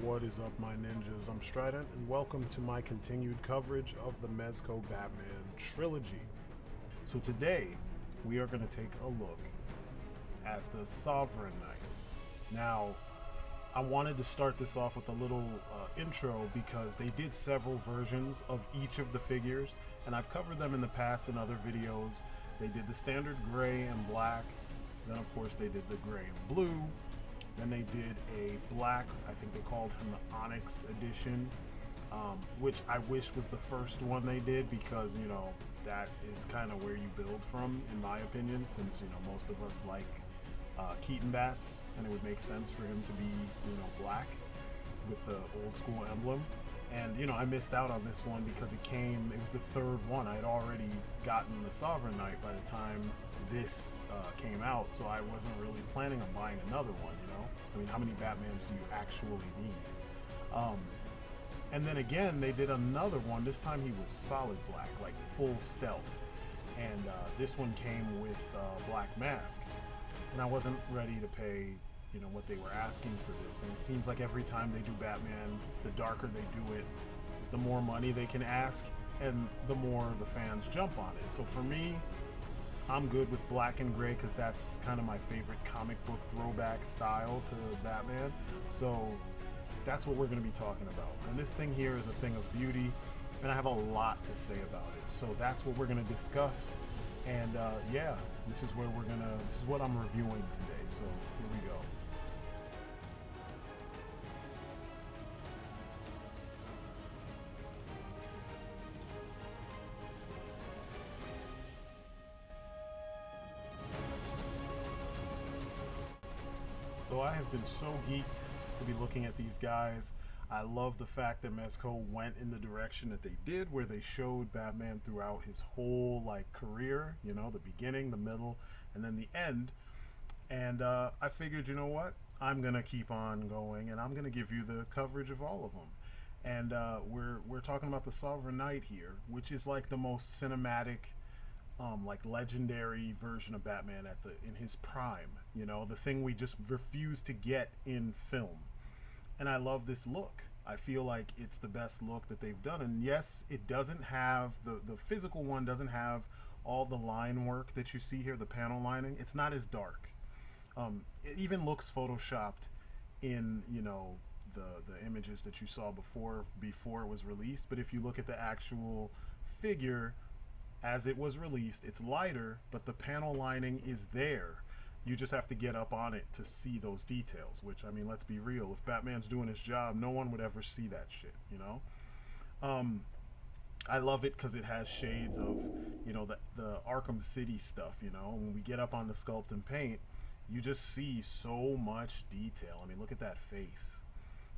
What is up, my ninjas? I'm Strident, and welcome to my continued coverage of the Mezco Batman trilogy. So today, we are going to take a look at the Sovereign Knight. Now, I wanted to start this off with a little intro because they did several versions of each of the figures, and I've covered them in the past in other videos. They did the standard gray and black, then of course they did the gray and blue, then they did a black, I think they called him the Onyx edition, which I wish was the first one they did because, you know, that is kind of where you build from, in my opinion, since, you know, most of us like Keaton bats, and it would make sense for him to be, you know, black with the old school emblem. And, you know, I missed out on this one because it was the third one. I had already gotten the Sovereign Knight by the time this came out, so I wasn't really planning on buying another one, you know? I mean, how many Batmans do you actually need? And then again, they did another one. This time he was solid black, like full stealth. And this one came with Black Mask. And I wasn't ready to pay, you know, what they were asking for this. And it seems like every time they do Batman, the darker they do it, the more money they can ask, and the more the fans jump on it. So for me, I'm good with black and gray because that's kind of my favorite comic book throwback style to Batman. So that's what we're going to be talking about. And this thing here is a thing of beauty, and I have a lot to say about it. So that's what we're going to discuss. And yeah, this is what I'm reviewing today. So here we go. So I have been so geeked to be looking at these guys. I love the fact that Mezco went in the direction that they did, where they showed Batman throughout his whole like career, you know, the beginning, the middle, and then the end. And I figured, you know what, I'm gonna keep on going, and I'm gonna give you the coverage of all of them. And we're talking about the Sovereign Knight here, which is like the most cinematic, like legendary version of Batman in his prime. You know, the thing we just refuse to get in film. And I love this look. I feel like it's the best look that they've done. And yes, it doesn't have the physical one doesn't have all the line work that you see here, the panel lining. It's not as dark. It even looks photoshopped in, you know, the images that you saw before it was released. But if you look at the actual figure as it was released, it's lighter, but the panel lining is there. You just have to get up on it to see those details, which, I mean, let's be real. If Batman's doing his job, no one would ever see that shit, you know? I love it because it has shades of, you know, the Arkham City stuff, you know? When we get up on the sculpt and paint, you just see so much detail. I mean, look at that face.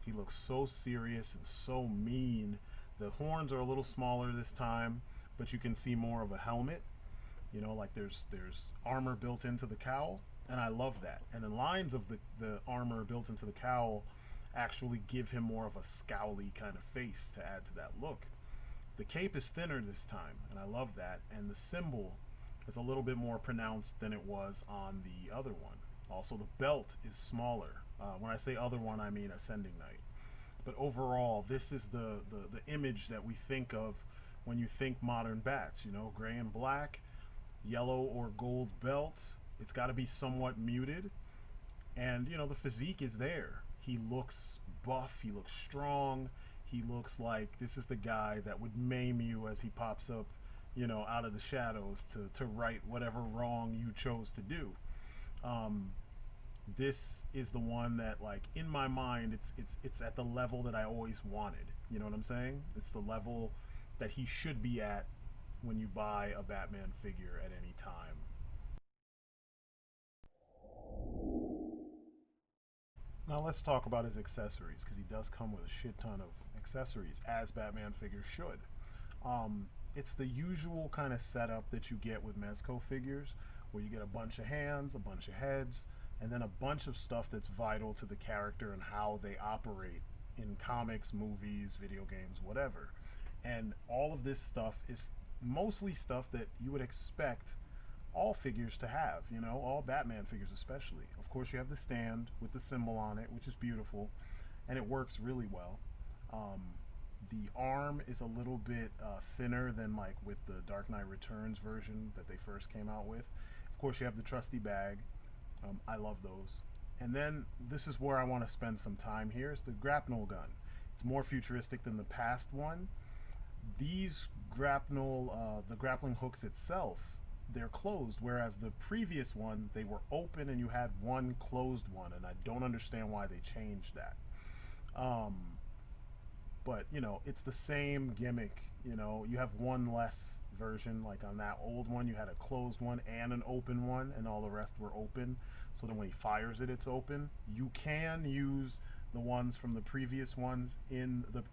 He looks so serious and so mean. The horns are a little smaller this time, but you can see more of a helmet. You know, like there's armor built into the cowl, and I love that. And the lines of the armor built into the cowl actually give him more of a scowly kind of face to add to that look. The cape is thinner this time, and I love that. And the symbol is a little bit more pronounced than it was on the other one. Also, the belt is smaller. When I say other one, I mean Ascending Knight. But overall, this is the image that we think of when you think modern bats, you know, gray and black, yellow or gold belt. It's got to be somewhat muted. And, you know, the physique is there. He looks buff. He looks strong. He looks like this is the guy that would maim you as he pops up, you know, out of the shadows to right whatever wrong you chose to do. This is the one that, like, in my mind, it's at the level that I always wanted. You know what I'm saying? It's the level that he should be at when you buy a Batman figure at any time. Now let's talk about his accessories, because he does come with a shit ton of accessories, as Batman figures should. It's the usual kind of setup that you get with Mezco figures, where you get a bunch of hands, a bunch of heads, and then a bunch of stuff that's vital to the character and how they operate in comics, movies, video games, whatever. And all of this stuff is mostly stuff that you would expect all figures to have, all Batman figures especially. Of course, you have the stand with the symbol on it, which is beautiful. and it works really well. Um, the arm is a little bit thinner than like with the Dark Knight Returns version that they first came out with. Of course, you have the trusty bag. I love those. And then this is where I want to spend some time here is the grapnel gun. It's more futuristic than the past one. These the grappling hooks itself, they're closed, whereas the previous one, they were open and you had one closed one, and I don't understand why they changed that. Um, but it's the same gimmick. You have one less version. Like on that old one, you had a closed one and an open one, and all the rest were open. So then when he fires it, it's open. You can use the ones from the previous ones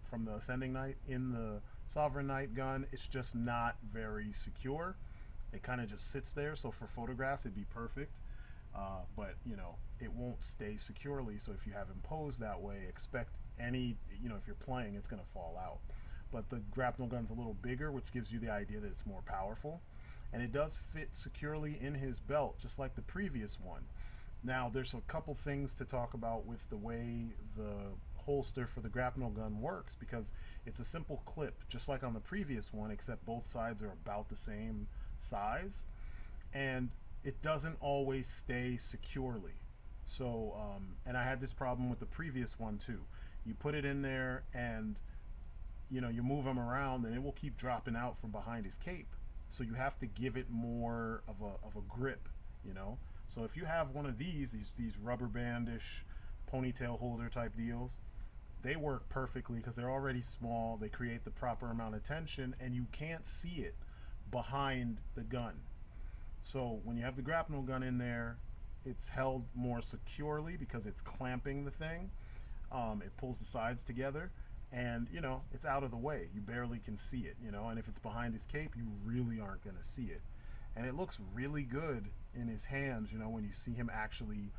from the Ascending Knight in the Sovereign Knight gun. It's just not very secure. It kind of just sits there. So for photographs, it'd be perfect. But it won't stay securely. So if you have him posed that way, expect if you're playing, it's going to fall out. But the grapnel gun's a little bigger, which gives you the idea that it's more powerful. And it does fit securely in his belt, just like the previous one. Now, there's a couple things to talk about with the way the holster for the grapnel gun works, because it's a simple clip, just like on the previous one, except both sides are about the same size. And it doesn't always stay securely. So, and I had this problem with the previous one too. You put it in there and, you move him around and it will keep dropping out from behind his cape. So you have to give it more of a grip, So if you have one of these rubber bandish ponytail holder type deals, they work perfectly because they're already small. They create the proper amount of tension and you can't see it behind the gun. So when you have the grapnel gun in there, it's held more securely because it's clamping the thing. It pulls the sides together and, it's out of the way. You barely can see it, and if it's behind his cape, you really aren't going to see it. And it looks really good in his hands, when you see him actually,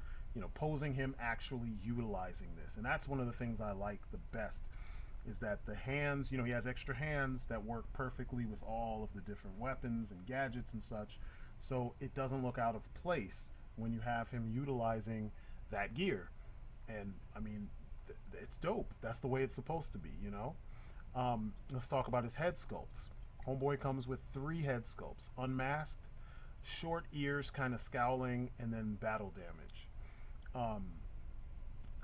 posing him actually utilizing this. And that's one of the things I like the best is that the hands, he has extra hands that work perfectly with all of the different weapons and gadgets and such. So it doesn't look out of place when you have him utilizing that gear. And I mean, it's dope. That's the way it's supposed to be, Let's talk about his head sculpts. Homeboy comes with 3 head sculpts: unmasked, short ears, kind of scowling, and then battle damage.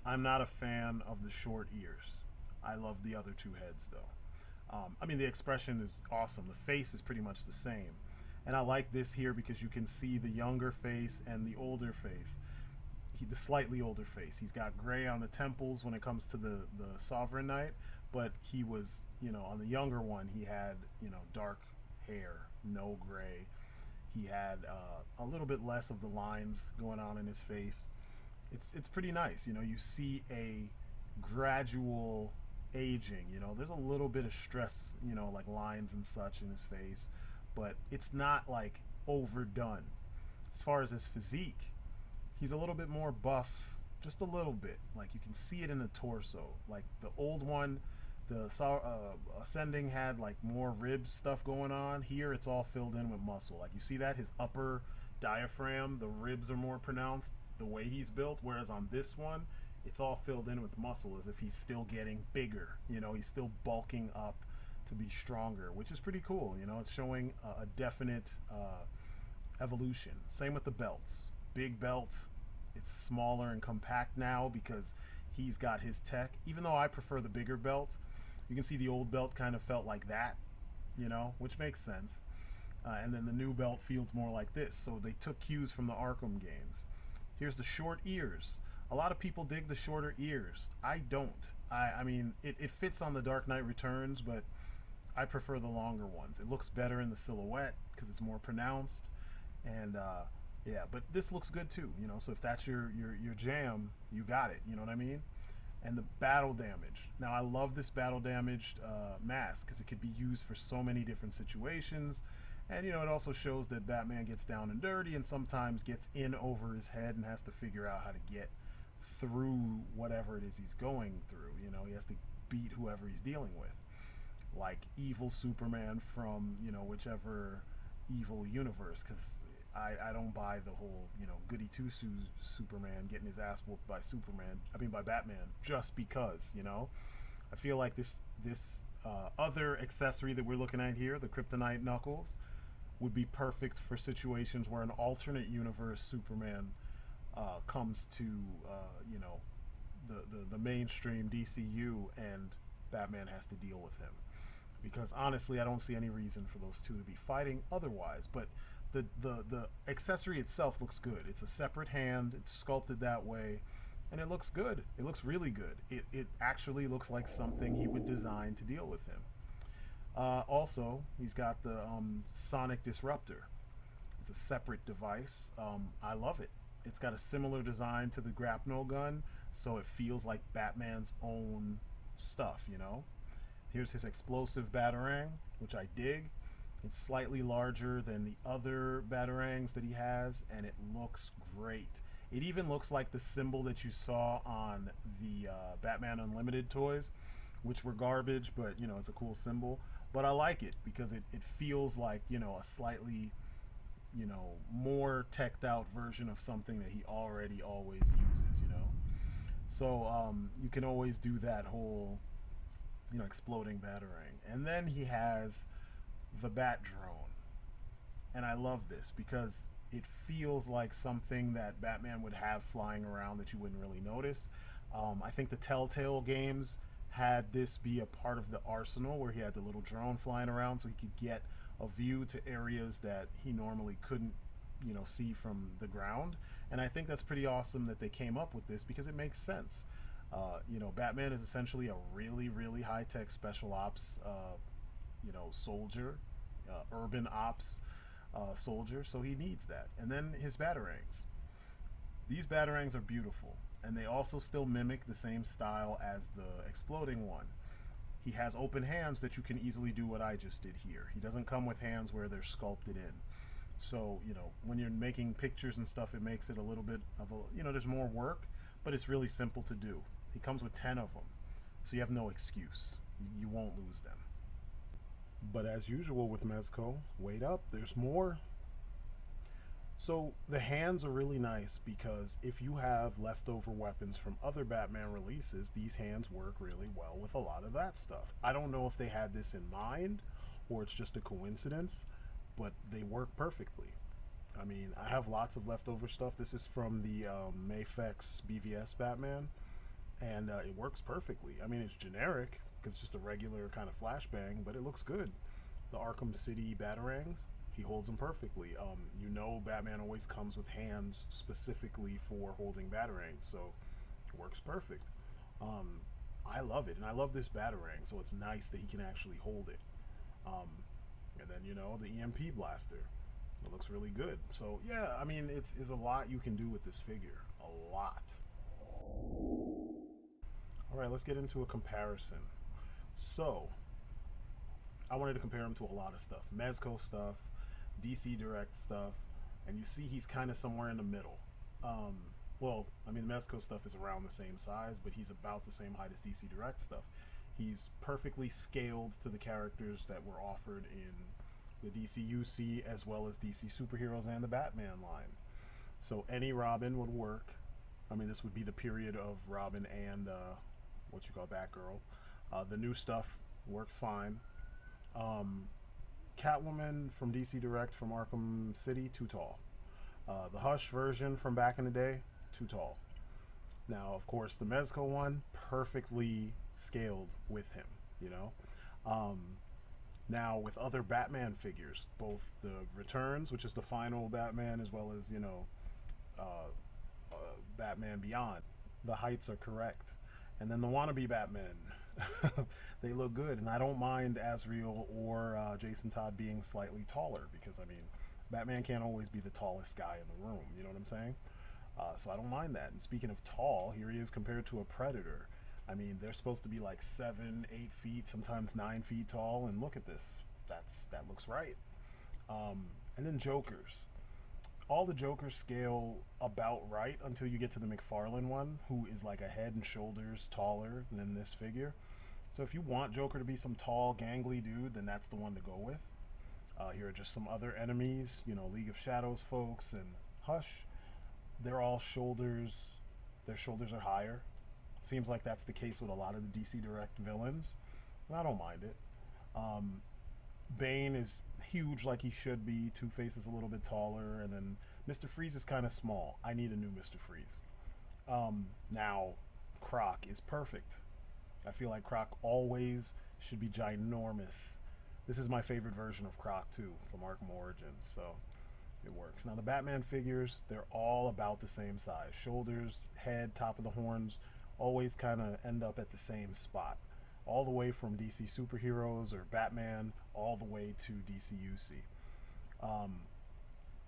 I'm not a fan of the short ears. I love the other 2 heads though. The expression is awesome. The face is pretty much the same. And I like this here because you can see the younger face and the older face. The slightly older face. He's got gray on the temples when it comes to the Sovereign Knight, but he was, on the younger one, he had, dark hair, no gray. He had a little bit less of the lines going on in his face. It's pretty nice. You see a gradual aging. There's a little bit of stress, like lines and such in his face, but it's not like overdone. As far as his physique, he's a little bit more buff, just a little bit. Like you can see it in the torso. Like the old one, the Ascending had like more rib stuff going on. Here it's all filled in with muscle. Like you see that his upper diaphragm, the ribs are more pronounced the way he's built, whereas on this one it's all filled in with muscle as if he's still getting bigger. He's still bulking up to be stronger, which is pretty cool. It's showing a definite evolution. Same with the belts. Big belt, it's smaller and compact now because he's got his tech. Even though I prefer the bigger belt, you can see the old belt kind of felt like that, which makes sense. And then the new belt feels more like this. So they took cues from the Arkham games. Here's the short ears. A lot of people dig the shorter ears. I don't. I mean, it fits on the Dark Knight Returns, but I prefer the longer ones. It looks better in the silhouette because it's more pronounced. And yeah, but this looks good too, so if that's your jam, you got it, you know what I mean? And the battle damage. Now, I love this battle damaged mask because it could be used for so many different situations. And, it also shows that Batman gets down and dirty and sometimes gets in over his head and has to figure out how to get through whatever it is he's going through. He has to beat whoever he's dealing with. Like evil Superman from, whichever evil universe, because I don't buy the whole, goody two shoes Superman getting his ass whooped by by Batman, just because, I feel like this other accessory that we're looking at here, the Kryptonite Knuckles, would be perfect for situations where an alternate universe Superman comes to, the mainstream DCU, and Batman has to deal with him. Because honestly, I don't see any reason for those two to be fighting otherwise. But the accessory itself looks good. It's a separate hand. It's sculpted that way, and it looks good. It looks really good. It actually looks like something he would design to deal with him. Also, he's got the Sonic Disruptor. It's a separate device. I love it. It's got a similar design to the grapnel gun, so it feels like Batman's own stuff, Here's his explosive Batarang, which I dig. It's slightly larger than the other Batarangs that he has, and it looks great. It even looks like the symbol that you saw on the Batman Unlimited toys, which were garbage, but, it's a cool symbol. But I like it because it feels like, a slightly, more teched out version of something that he already always uses, So you can always do that whole, exploding Batarang. And then he has the Bat Drone. And I love this because it feels like something that Batman would have flying around that you wouldn't really notice. I think the Telltale games had this be a part of the arsenal where he had the little drone flying around so he could get a view to areas that he normally couldn't, see from the ground. And I think that's pretty awesome that they came up with this because it makes sense. Batman is essentially a really, really high-tech special ops, soldier, urban ops soldier, so he needs that. And then his Batarangs. These Batarangs are beautiful, and they also still mimic the same style as the exploding one. He has open hands that you can easily do what I just did here. He doesn't come with hands where they're sculpted in. So, when you're making pictures and stuff, it makes it a little bit of a, there's more work, but it's really simple to do. He comes with 10 of them, so you have no excuse. You won't lose them. But as usual with Mezco, wait up, there's more. So the hands are really nice because if you have leftover weapons from other Batman releases, these hands work really well with a lot of that stuff. I don't know if they had this in mind or it's just a coincidence, but they work perfectly. I mean, I have lots of leftover stuff. This is from the Mafex BVS Batman, and it works perfectly. I mean, it's generic because it's just a regular kind of flashbang, but it looks good. The Arkham City Batarangs, he holds them perfectly. Batman always comes with hands specifically for holding Batarangs, so it works perfect. I love it, and I love this Batarang, so it's nice that he can actually hold it. And then, the EMP blaster. It looks really good. So, yeah, I mean, it's a lot you can do with this figure. A lot. All right, let's get into a comparison. So, I wanted to compare him to a lot of stuff. Mezco stuff, DC Direct stuff, and you see he's kind of somewhere in the middle. Mezco stuff is around the same size, but he's about the same height as DC Direct stuff. He's perfectly scaled to the characters that were offered in the DCUC as well as DC Superheroes and the Batman line. So any Robin would work. I mean, this would be the period of Robin and Batgirl. The new stuff works fine. Catwoman from DC Direct from Arkham City, too tall. The Hush version from back in the day, too tall. Now, of course, the Mezco one, perfectly scaled with him, Now, with other Batman figures, both the Returns, which is the final Batman, as well as, Batman Beyond, the heights are correct. And then the wannabe Batman, they look good. And I don't mind Azrael or Jason Todd being slightly taller because, Batman can't always be the tallest guy in the room. You know what I'm saying? So I don't mind that. And speaking of tall, here he is compared to a Predator. They're supposed to be like 7, 8 feet, sometimes 9 feet tall. And look at this. That looks right. And then Jokers. All the Jokers scale about right until you get to the McFarlane one, who is like a head and shoulders taller than this figure. So if you want Joker to be some tall, gangly dude, then that's the one to go with. Here are just some other enemies, you know, League of Shadows folks and Hush. They're all shoulders, their shoulders are higher. Seems like that's the case with a lot of the DC Direct villains, and I don't mind it. Bane is huge like he should be. Two-Face is a little bit taller, and then Mr. Freeze is kind of small. I need a new Mr. Freeze. Now, Croc is perfect. I feel like Croc always should be ginormous. This is my favorite version of Croc too, from Arkham Origins, so it works. Now the Batman figures, they're all about the same size. Shoulders, head, top of the horns, always kind of end up at the same spot. All the way from DC Superheroes or Batman, all the way to DCUC.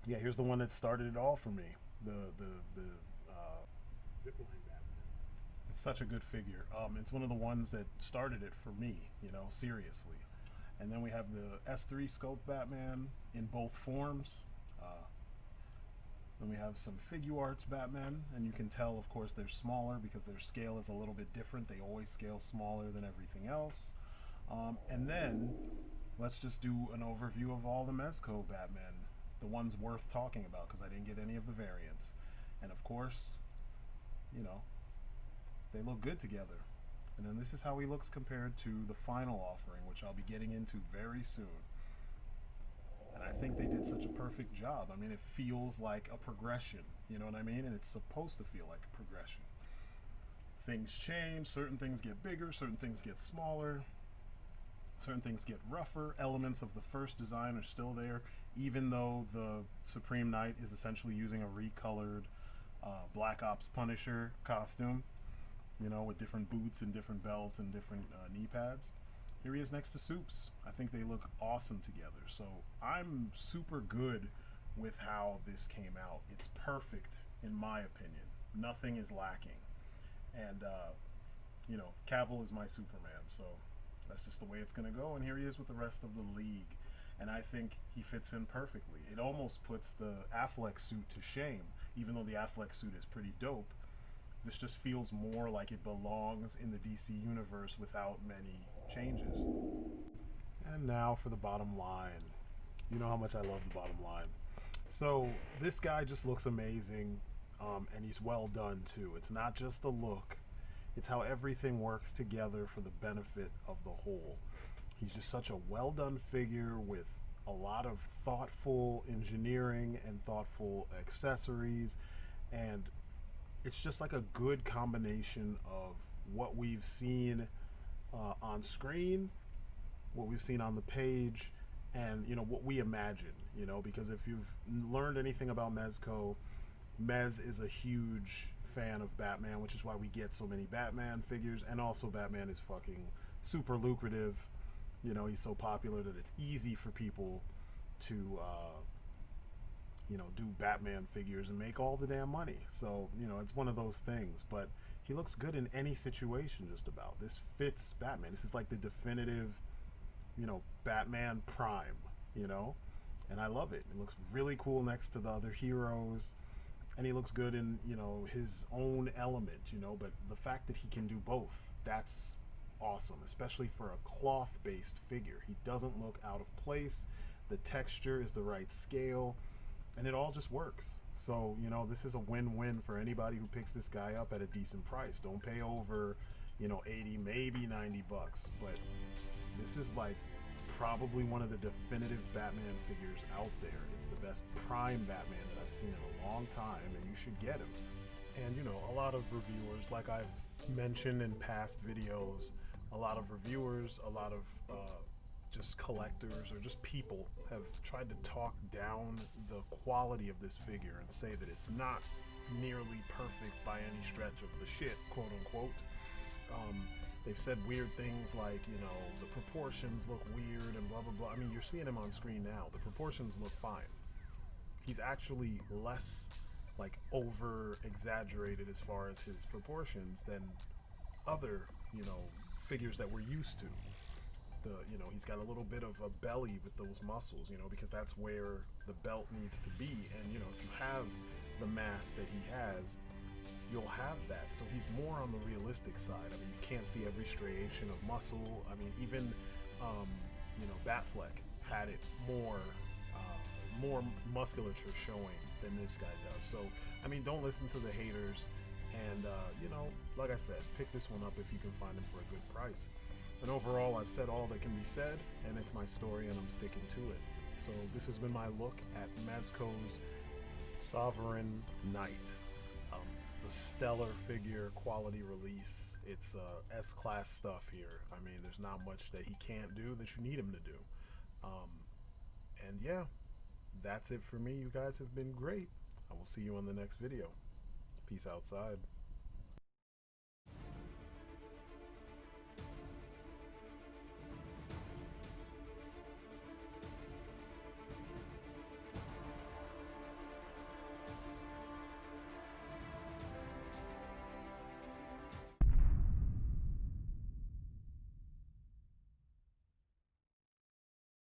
Yeah, here's the one that started it all for me. The Zipline Batman. It's such a good figure. It's one of the ones that started it for me, you know, seriously. And then we have the S3 Sculpt Batman in both forms. Then we have some Figuarts Batman, and you can tell, of course, they're smaller because their scale is a little bit different. They always scale smaller than everything else. And then let's just do an overview of all the Mezco Batman, the ones worth talking about, because I didn't get any of the variants. And of course, you know, they look good together. And then this is how he looks compared to the final offering, which I'll be getting into very soon. And I think they did such a perfect job. I mean, it feels like a progression, you know what I mean? And it's supposed to feel like a progression. Things change, certain things get bigger, certain things get smaller, certain things get rougher. Elements of the first design are still there, even though the Supreme Knight is essentially using a recolored Black Ops Punisher costume, you know, with different boots and different belts and different knee pads. Here he is next to Soups. I think they look awesome together. So I'm super good with how this came out. It's perfect, in my opinion. Nothing is lacking. And, you know, Cavill is my Superman, so that's just the way it's going to go. And here he is with the rest of the league. And I think he fits in perfectly. It almost puts the Affleck suit to shame, even though the Affleck suit is pretty dope. This just feels more like it belongs in the DC universe without many changes. And now for the bottom line. You know how much I love the bottom line. So this guy just looks amazing, and he's well done too. It's not just the look, it's how everything works together for the benefit of the whole. He's just such a well done figure with a lot of thoughtful engineering and thoughtful accessories, and it's just like a good combination of what we've seen on screen, what we've seen on the page, and, you know, what we imagine, you know, because if you've learned anything about Mezco, Mez is a huge fan of Batman, which is why we get so many Batman figures, and also Batman is fucking super lucrative. You know, he's so popular that it's easy for people to you know, do Batman figures and make all the damn money. So, you know, it's one of those things. But he looks good in any situation, just about. This fits Batman. This is like the definitive, you know, Batman Prime, you know? And I love it. It looks really cool next to the other heroes. And he looks good in, you know, his own element, you know? But the fact that he can do both, that's awesome, especially for a cloth-based figure. He doesn't look out of place. The texture is the right scale. And it all just works. So, you know, this is a win-win for anybody who picks this guy up at a decent price. Don't pay over, you know, 80, maybe 90 bucks. But this is like probably one of the definitive Batman figures out there. It's the best prime Batman that I've seen in a long time, and you should get him. And, you know, a lot of reviewers, like I've mentioned in past videos, a lot of reviewers, a lot of just collectors or just people have tried to talk down the quality of this figure and say that it's not nearly perfect by any stretch of the shit, quote unquote. They've said weird things like, you know, the proportions look weird and blah blah blah. I mean, you're seeing him on screen now. The proportions look fine. He's actually less like over exaggerated as far as his proportions than other, you know, figures that we're used to. You know, he's got a little bit of a belly with those muscles, you know, because that's where the belt needs to be. And, you know, if you have the mass that he has, you'll have that. So he's more on the realistic side. I mean, you can't see every striation of muscle. I mean, even, you know, Batfleck had it more musculature showing than this guy does. So I mean, don't listen to the haters, and you know, like I said, pick this one up if you can find them for a good price. And overall, I've said all that can be said, and it's my story, and I'm sticking to it. So this has been my look at Mezco's Sovereign Knight. It's a stellar figure, quality release. It's S-class stuff here. I mean, there's not much that he can't do that you need him to do. And yeah, that's it for me. You guys have been great. I will see you on the next video. Peace outside.